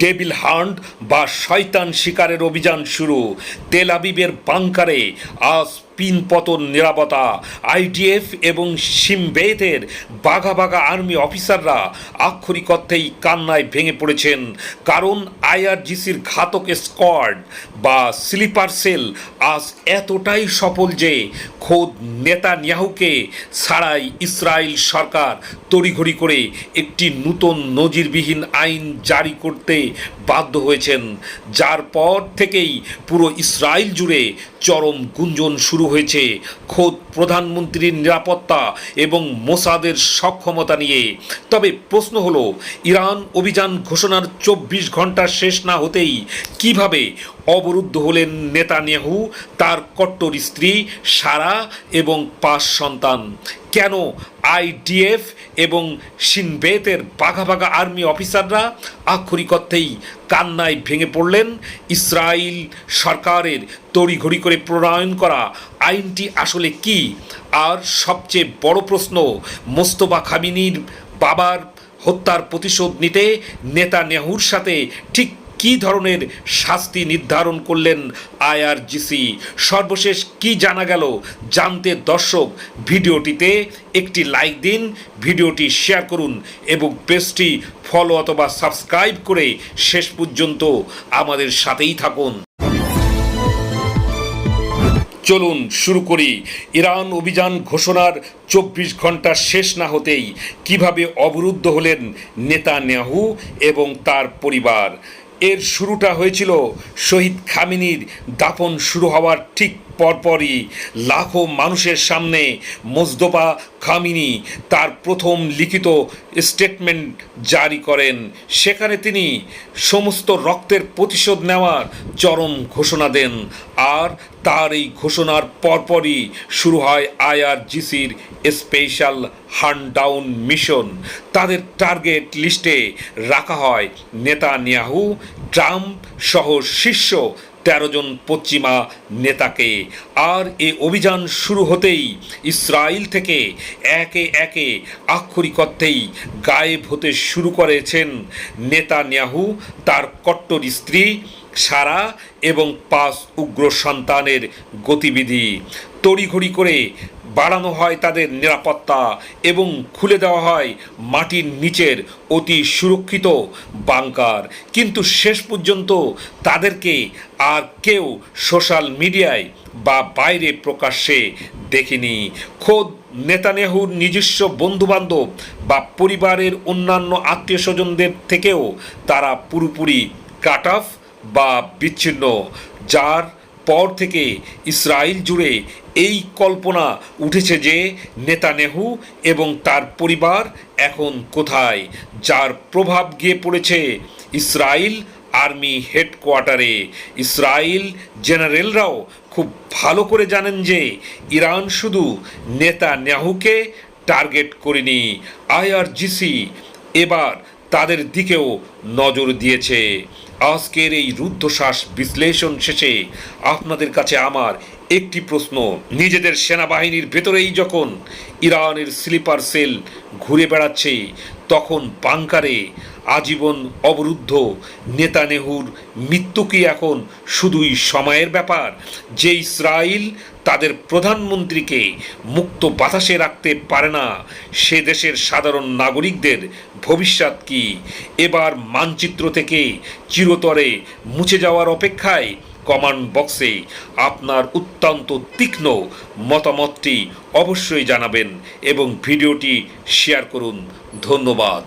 Devil hunt বা শয়তান শিকারের অভিযান শুরু। তেল আবিবের বাংকারে আজ পিনপতন নিরাপত্তা। আইডিএফ এবং শিমবেতের বাঘা বাঘা আর্মি অফিসাররা আক্ষরিক অর্থেই কান্নায় ভেঙে পড়েছেন, কারণ আইআরজিসির ঘাতক স্কোয়াড বা স্লিপার সেল আজ এতটাই সফল যে খোদ নেতানিয়াহুকে ছাড়াই ইসরায়েল সরকার তড়িঘড়ি করে একটি নতুন নজিরবিহীন আইন জারি করতে বাধ্য হয়েছেন, যার পর থেকেই পুরো ইসরায়েল জুড়ে চরম গুঞ্জন শুরু হয়েছে খোদ প্রধানমন্ত্রীর নিরাপত্তা এবং মোসাদের সক্ষমতা নিয়ে। তবে প্রশ্ন হলো, ইরান অভিযান ঘোষণার 24 ঘন্টা শেষ না হতেই কিভাবে অবরুদ্ধ হলেন নেতানিয়াহু, তার কট্টর স্ত্রী সারা এবং 5 সন্তান? কেন আইডিএফ এবং শিনবেতের বাঘা বাঘা আর্মি অফিসাররা আক্ষরিক অর্থেই কান্নায় ভেঙে পড়লেন? ইসরায়েল সরকারের তড়িঘড়ি করে প্রণয়ন করা আইনটি আসলে কি? আর সবচেয়ে বড় প্রশ্ন, মোস্তফা খামেনির বাবার হত্যার প্রতিশোধ নিতে নেতানিয়াহুর সাথে ঠিক কী ধরনের শাস্তি নির্ধারণ করলেন আইআরজিসি? সর্বশেষ কি জানা গেল জানতে দর্শক ভিডিওটিতে একটি লাইক দিন, ভিডিওটি শেয়ার করুন এবং পেজটি ফলো অথবা সাবস্ক্রাইব করে শেষ পর্যন্ত আমাদের সাথেই থাকুন। চলুন শুরু করি। ইরান অভিযান ঘোষণার 24 ঘন্টা শেষ না হতেই কিভাবে অবরুদ্ধ হলেন নেতানিয়াহু এবং তার পরিবার। এর শুরুটা হয়েছিল শহীদ খামেনির দাফন শুরু হওয়ার ঠিক পরপরই লাখো মানুষের সামনে মোস্তফা খামেনি তার প্রথম লিখিত স্টেটমেন্ট জারি করেন। সেখানে তিনি সমস্ত রক্তের প্রতিশোধ নেওয়ার চরম ঘোষণা দেন। আর তার এই ঘোষণার পরপরই শুরু হয় আইআরজিসির স্পেশাল হান্টডাউন মিশন। তাদের টার্গেট লিস্টে রাখা হয় নেতানিয়াহু, ট্রাম্প সহ শীর্ষ 13 জন পশ্চিমা নেতাকে। আর এ অভিযান শুরু হতেই ইসরায়েল থেকে একে একে আক্ষরিক অর্থেই গায়েব হতে শুরু করেছেন নেতানিয়াহু, তার কট্টর স্ত্রী সারা এবং 5 উগ্র সন্তানের গতিবিধি। তড়িঘড়ি করে বাড়ানো হয় তাদের নিরাপত্তা এবং খুলে দেওয়া হয় মাটির নিচের অতি সুরক্ষিত বাংকার। কিন্তু শেষ পর্যন্ত তাদেরকে আর কেউ সোশ্যাল মিডিয়ায় বা বাইরে প্রকাশ্যে দেখেনি। খোদ নেতানিয়াহুর নিজস্ব বন্ধুবান্ধব বা পরিবারের অন্যান্য আত্মীয় স্বজনদের থেকেও তারা পুরোপুরি কাট অফ বা বিচ্ছিন্ন, যার পর থেকে ইসরায়েল জুড়ে এই কল্পনা উঠেছে যে নেতানিয়াহু এবং তার পরিবার এখন কোথায়, যার প্রভাব গিয়ে পড়েছে ইসরায়েল আর্মি হেডকোয়ার্টারে। ইসরায়েল জেনারেলরাও খুব ভালো করে জানেন যে ইরান শুধু নেতানিয়াহুকে টার্গেট করেনি, আইআরজিসি এবার তাদের দিকেও নজর দিয়েছে। আজকের এই রুদ্ধশ্বাস বিশ্লেষণ শেষে আপনাদের কাছে আমার একটি প্রশ্ন, নিজেদের সেনাবাহিনীর ভেতরেই যখন ইরানের স্লিপার সেল ঘুরে বেড়াচ্ছে, তখন বাংকারে আজীবন অবরুদ্ধ নেতানিয়াহুর মৃত্যু কি এখন শুধুই সময়ের ব্যাপার, যে ইসরায়েল তাদের প্রধানমন্ত্রীকে মুক্ত বাতাসে রাখতে পারে না? সে দেশের সাধারণ নাগরিকদের ভবিষ্যৎ কি এবার মানচিত্র থেকে চিরতরে মুছে যাওয়ার অপেক্ষায়? কমেন্ট বক্সে আপনার অত্যন্ত তীক্ষ্ণ মতামতটি অবশ্যই জানাবেন এবং ভিডিওটি শেয়ার করুন। ধন্যবাদ।